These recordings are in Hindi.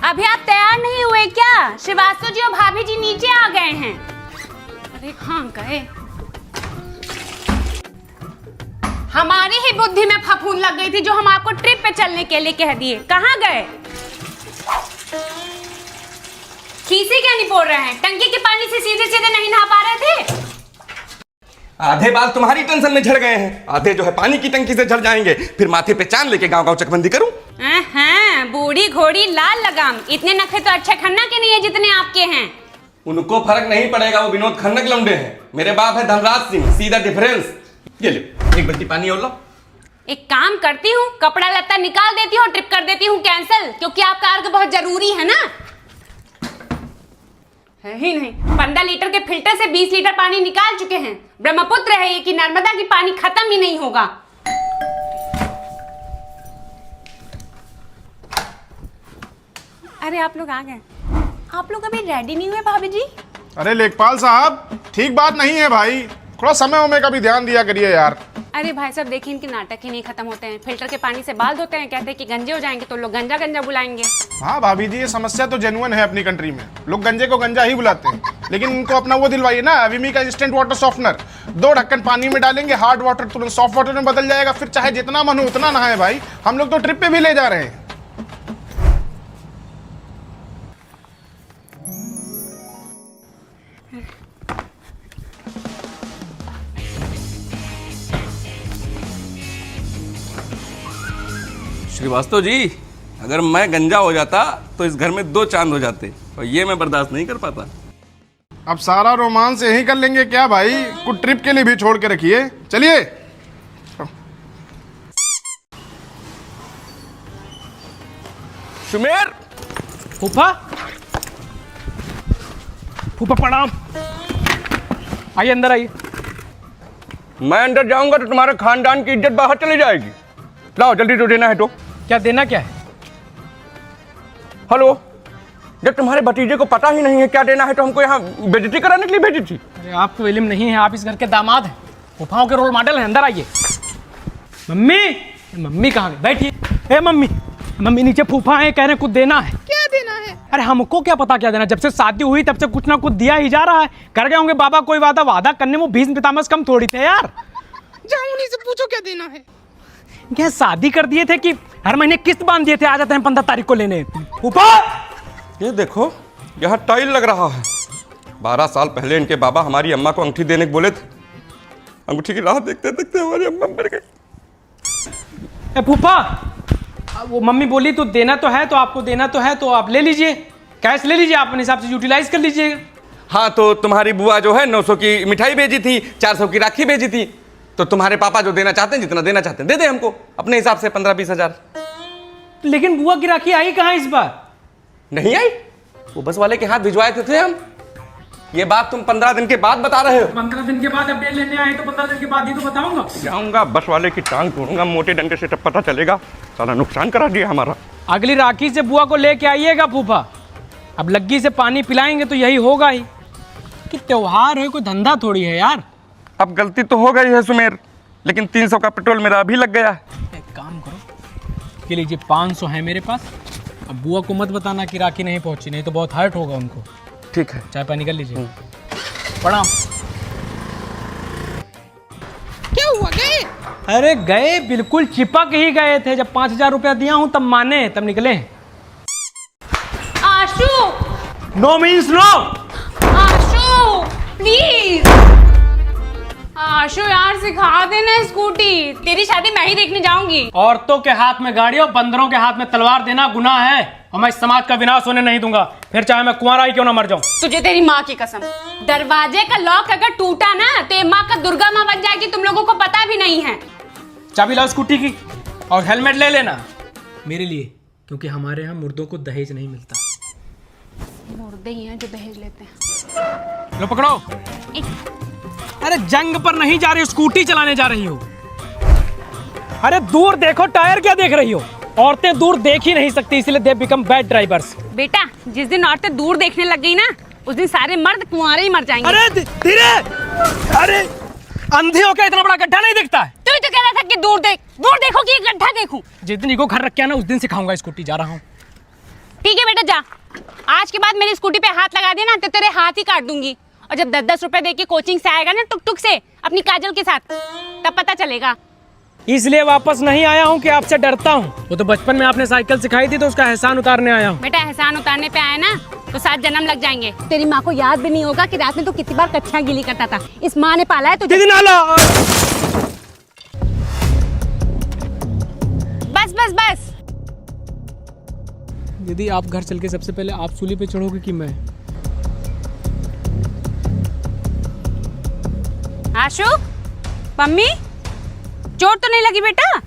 अभी आप तैयार नहीं हुए क्या? श्रीवास्तव जी और भाभी जी नीचे आ गए हैं। अरे कहाँ गए? हमारी ही बुद्धि में फफूंद लग गई थी जो हम आपको ट्रिप पे चलने के लिए कह दिए। कहाँ गए? खीसी क्या नहीं बोल रहे हैं? टंकी के पानी से सीधे सीधे नहीं नहा पा रहे थे? आधे बाल तुम्हारी टेंशन में झड़ गए हैं, आधे जो है पानी की टंकी से झड़ जाएंगे। फिर माथे पे चांद लेके गांव गांव चकबंदी करूं? हाँ, बूढ़ी घोड़ी लाल लगाम। इतने नखरे तो अच्छे खन्ना के नहीं है जितने आपके हैं। उनको फर्क नहीं पड़ेगा, वो विनोद खन्ना के लौंडे हैं। मेरे बाप है धनराज सिंह, सीधा डिफरेंस। ये लो एक बल्टी पानी और लो। एक काम करती हूँ, कपड़ा लत्ता निकाल देती हूँ, ट्रिप कर देती हूँ कैंसिल, क्योंकि आपका अर्घ बहुत जरूरी है ना। है ही नहीं, 15 लीटर के फिल्टर से 20 लीटर पानी निकाल चुके हैं। ब्रह्मपुत्र है ये कि नर्मदा की पानी खत्म ही नहीं होगा। अरे आप लोग आ गए। आप लोग अभी रेडी नहीं हुए भाभी जी? अरे लेखपाल साहब, ठीक बात नहीं है भाई, थोड़ा समय उमे का भी ध्यान दिया करिए यार। अरे भाई साहब देखिए, इनके नाटक ही नहीं खत्म होते हैं। फिल्टर के पानी से बाल धोते हैं, कहते हैं कि गंजे हो जाएंगे, तो लोग गंजा गंजा बुलाएंगे। हाँ भाभी जी, ये समस्या तो जेन्युइन है अपनी कंट्री में। लोग गंजे को गंजा ही बुलाते हैं, लेकिन उनको अपना वो दिलवाइए ना, विमी का इंस्टेंट वाटर सॉफ्टनर। 2 ढक्कन पानी में डालेंगे, हार्ड वाटर तुरंत सॉफ्ट वाटर में बदल जाएगा। फिर चाहे जितना मन हो उतना नहाए भाई। हम लोग तो ट्रिप पे भी ले जा रहे हैं। श्रीवास्तव जी, अगर मैं गंजा हो जाता तो इस घर में 2 चांद हो जाते, और ये मैं बर्दाश्त नहीं कर पाता। अब सारा रोमांस यही कर लेंगे क्या भाई? कुछ ट्रिप के लिए भी छोड़ के रखिए। चलिए। सुमेर, फूफा, फूफा प्रणाम। आइए अंदर आइए। मैं अंदर जाऊंगा तो तुम्हारे खानदान की इज्जत बाहर चली जाएगी। लाओ जल्दी, तो देना है तो। क्या देना क्या है? हेलो, जब तुम्हारे भतीजे को पता ही नहीं है क्या देना है तो हमको यहाँ बेइज्जती कराने के लिए भेजी थी। अरे आपको इल्म नहीं है, आप इस घर के दामाद हैं, फूफाओं के रोल मॉडल हैं। अंदर आइए। मम्मी, मम्मी कहाँ गई? बैठिए। ए मम्मी, मम्मी नीचे फूफा है, कह रहे कुछ देना है। क्या देना है? अरे हमको क्या पता क्या देना, जब से शादी हुई तब से कुछ ना कुछ दिया ही जा रहा है। कर गए होंगे बाबा कोई वादा करने में भीष्म पितामह से कम थोड़ी थे यार। जाओ उन्हीं से पूछो क्या देना है। क्या शादी कर दिए थे कि हर महीने किस्त बांध दिए थे, आ जाते हैं 15 तारीख को लेने। फूफा, ये देखो, यहाँ टाइल लग रहा है। 12 साल पहले इनके बाबा हमारी अम्मा को अंगूठी देने को बोले थे। अंगूठी की राह देखते देखते हमारी अम्मा मर गई। फूफा, वो मम्मी बोली तो देना तो है, तो आपको देना तो है, तो आप ले लीजिए, कैश ले लीजिए, आप अपने हिसाब से यूटिलाइज कर लीजिएगा। हाँ, तो तुम्हारी बुआ जो है 900 की मिठाई भेजी थी, 400 की राखी भेजी थी, तो तुम्हारे पापा जो देना चाहते हैं, जितना देना चाहते हैं दे दे हमको, अपने हिसाब से 15-20 हजार। लेकिन बुआ की राखी आई कहाँ इस बार? नहीं आई, वो बस वाले के हाथ भिजवाए थे हम। ये बात तुम 15 दिन के बाद बता रहे हो। 15 दिन के बाद अपडेट लेने आए तो 15 दिन के बाद ही तो बताऊंगा। जाऊंगा बस वाले की टांग तोड़ूंगा मोटे डंडे से, तब पता चलेगा। साला नुकसान करा दिया हमारा। अगली राखी से बुआ को लेके आइएगा फूफा। अब लग्गी से पानी पिलाएंगे तो यही होगा ही कि त्योहार है, कोई धंधा थोड़ी है यार। अब गलती तो हो गई है सुमेर, लेकिन 300 का पेट्रोल मेरा अभी लग गया है। एक काम करो, ये लीजिए 500 है मेरे पास। अब बुआ को मत बताना कि राखी नहीं पहुंची, नहीं तो बहुत हर्ट होगा उनको। ठीक है, चाय पानी कर लीजिए। प्रणाम। क्या हुआ, गए? अरे गए, बिल्कुल चिपक ही गए थे। जब 5000 रुपया दिया हूं तब माने, तब निकले। Ashu, no means no. Ashu please. Ashu यार सिखा देना स्कूटी, तेरी शादी मैं ही देखने जाऊंगी। औरतों के हाथ में गाड़ी और बंदरों के हाथ में तलवार देना गुनाह है, और मैं इस समाज का विनाश होने नहीं दूंगा, फिर चाहे मैं कुंवारा ही क्यों ना मर जाऊं। तुझे तेरी माँ की कसम, दरवाजे का लॉक अगर टूटा ना तो ये माँ का दुर्गा माँ बन जाएगी, तुम लोगों को पता भी नहीं है। चाबी लाओ स्कूटी की, और हेलमेट ले लेना मेरे लिए, क्योंकि हमारे यहाँ मुर्दों को दहेज नहीं मिलता। मुर्दे ही हैं जो दहेज लेते हैं। लो पकड़ो। अरे जंग पर नहीं जा रही हो, स्कूटी चलाने जा रही हो। अरे दूर देखो, टायर क्या देख रही हो? औरतें दूर देख ही नहीं सकती, इसलिए दे बिकम बैड ड्राइवर्स। बेटा, जिस दिन औरतें दूर देखने लग गई ना, उस दिन सारे मर्द कुंवारे ही मर जाएंगे। अरे धीरे, अरे अंधे हो क्या, इतना बड़ा गड्ढा नहीं दिखता है? तू ही तो कह रहा था कि दूर देखो कि ये गड्ढा देखूं। जिस दिन इको घर रख के आना उस दिन सिखाऊंगा। स्कूटी जा रहा हूँ। ठीक है बेटा जा, आज के बाद मेरी स्कूटी पे हाथ लगा देना तो तेरे हाथ ही काट दूंगी। और जब 10-10 रुपए दे के कोचिंग से आएगा ना टुक टुक से अपनी काजल के साथ, तब पता चलेगा। इसलिए वापस नहीं आया हूँ कि आपसे डरता हूँ। वो तो बचपन में आपने साइकिल सिखाई थी तो उसका एहसान उतारने आया हूँ। बेटा एहसान उतारने पे आया ना तो 7 जन्म लग जाएंगे। तेरी माँ को याद भी नहीं होगा कि रात में तो कितनी बार कच्चा गीली करता था। इस माँ ने पाला है तुझे। दीदी नाला। बस बस बस। दीदी आप घर चल के सबसे पहले आप सूली पे चढ़ोगे कि मैं? आशु, मम्मी चोट तो नहीं लगी बेटा?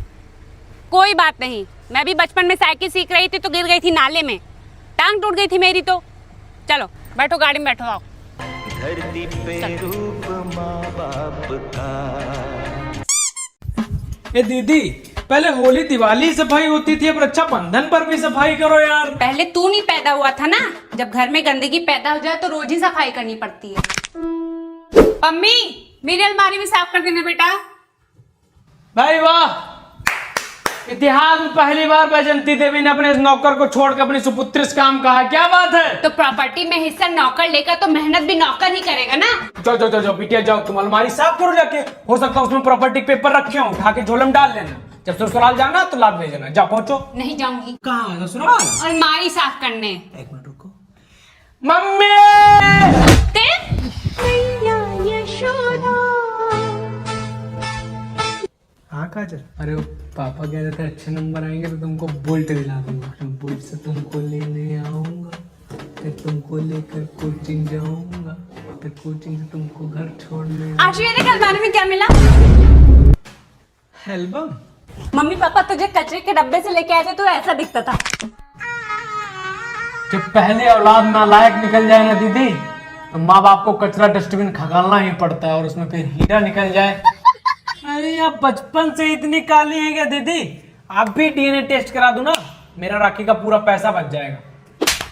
कोई बात नहीं, मैं भी बचपन में साइकिल सीख रही थी तो गिर गई थी नाले में, टांग टूट गई थी मेरी तो। चलो बैठो, गाड़ी में बैठो, आओ। धरती पे रूप माँ बाप का। ए दीदी, पहले होली दिवाली सफाई होती थी, अब रक्षाबंधन पर भी सफाई करो यार। पहले तू नहीं पैदा हुआ था ना, जब घर में गंदगी पैदा हो जाए तो रोज ही सफाई करनी पड़ती है। मम्मी मेरी अलमारी भी साफ कर देना बेटा। भाई वाह, इतिहास में पहली बार वैजंती देवी ने अपने इस नौकर को छोड़कर अपनी सुपुत्री से काम कहा। क्या बात है? तो प्रॉपर्टी में हिस्सा नौकर लेगा तो मेहनत भी नौकर ही करेगा ना। जाओ जाओ जाओ बिटिया जाओ, तुम अलमारी साफ करो जाके। हो सकता है उसमें प्रॉपर्टी के पेपर रखे हो, उठा के झोले में डाल लेना। जब ससुराल जाना तो लाभ भेजना। जाओ पहुंचो। नहीं जाऊंगी। कहाँ ससुराल? अलमारी साफ करने। एक मिनट रुको। मम्मी हाँ काजल, अरे वो पापा कह रहे थे अच्छे नंबर आएंगे तो तुमको बुलेट दिला दूंगा। बुलेट से तुमको लेने आऊंगा, फिर तुमको लेकर कोचिंग जाऊंगा, फिर कोचिंग से तुमको घर छोड़ने। आशु ये देख अलमारी में क्या मिला? एल्बम। मम्मी पापा तुझे कचरे के डब्बे से लेके आए थे तो ऐसा दिखता था। जब पहले औलाद नालायक निकल जाए ना दीदी, तो माँ बाप को कचरा डस्टबिन खगालना ही पड़ता है, और उसमें फिर हीरा निकल जाए। अरे आप बचपन से इतनी काली है क्या दीदी? आप भी डीएनए टेस्ट करा दो ना, मेरा राखी का पूरा पैसा बच जाएगा।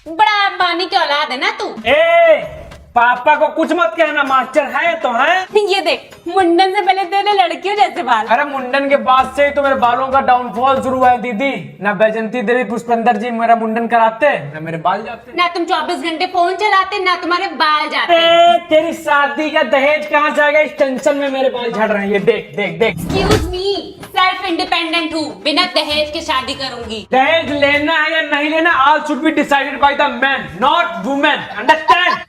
बड़ा अंबानी की औलाद है ना तू। ए पापा को कुछ मत कहना, मास्टर है तो है। ये देख मुंडन से पहले तेरे लड़कियों जैसे बाल। अरे मुंडन के बाद से ही तो मेरे बालों का डाउनफॉल शुरू हुआ है दीदी। ना वैजंती देवी पुष्पेंद्र जी मेरा मुंडन कराते, ना मेरे बाल जाते। ना तुम 24 घंटे फोन चलाते, ना तुम्हारे बाल जाते। तेरी शादी का दहेज कहाँ से आएगा? इस टेंशन में मेरे बाल झड़ रहे हैं। ये देख देख देख। एक्सक्यूज मी, सेल्फ इंडिपेंडेंट हूँ, बिना दहेज के शादी करूंगी। दहेज लेना है या नहीं लेना, all should be decided by the man not women, understand?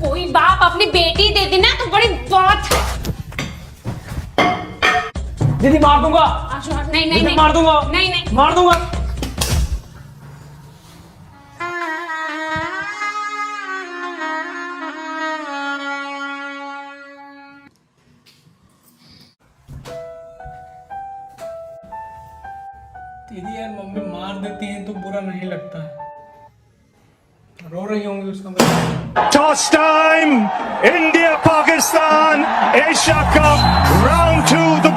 कोई बाप अपनी बेटी दे देना तो बड़ी बात है। दीदी मार दूंगा। आशु नहीं नहीं दीदी नहीं मार दूंगा। नहीं नहीं मार दूंगा। दीदी यार मम्मी मार देती हैं तो बुरा नहीं लगता है, रो रही होंगी उसका मतलब। Toss time! India Pakistan Asia Cup round 2.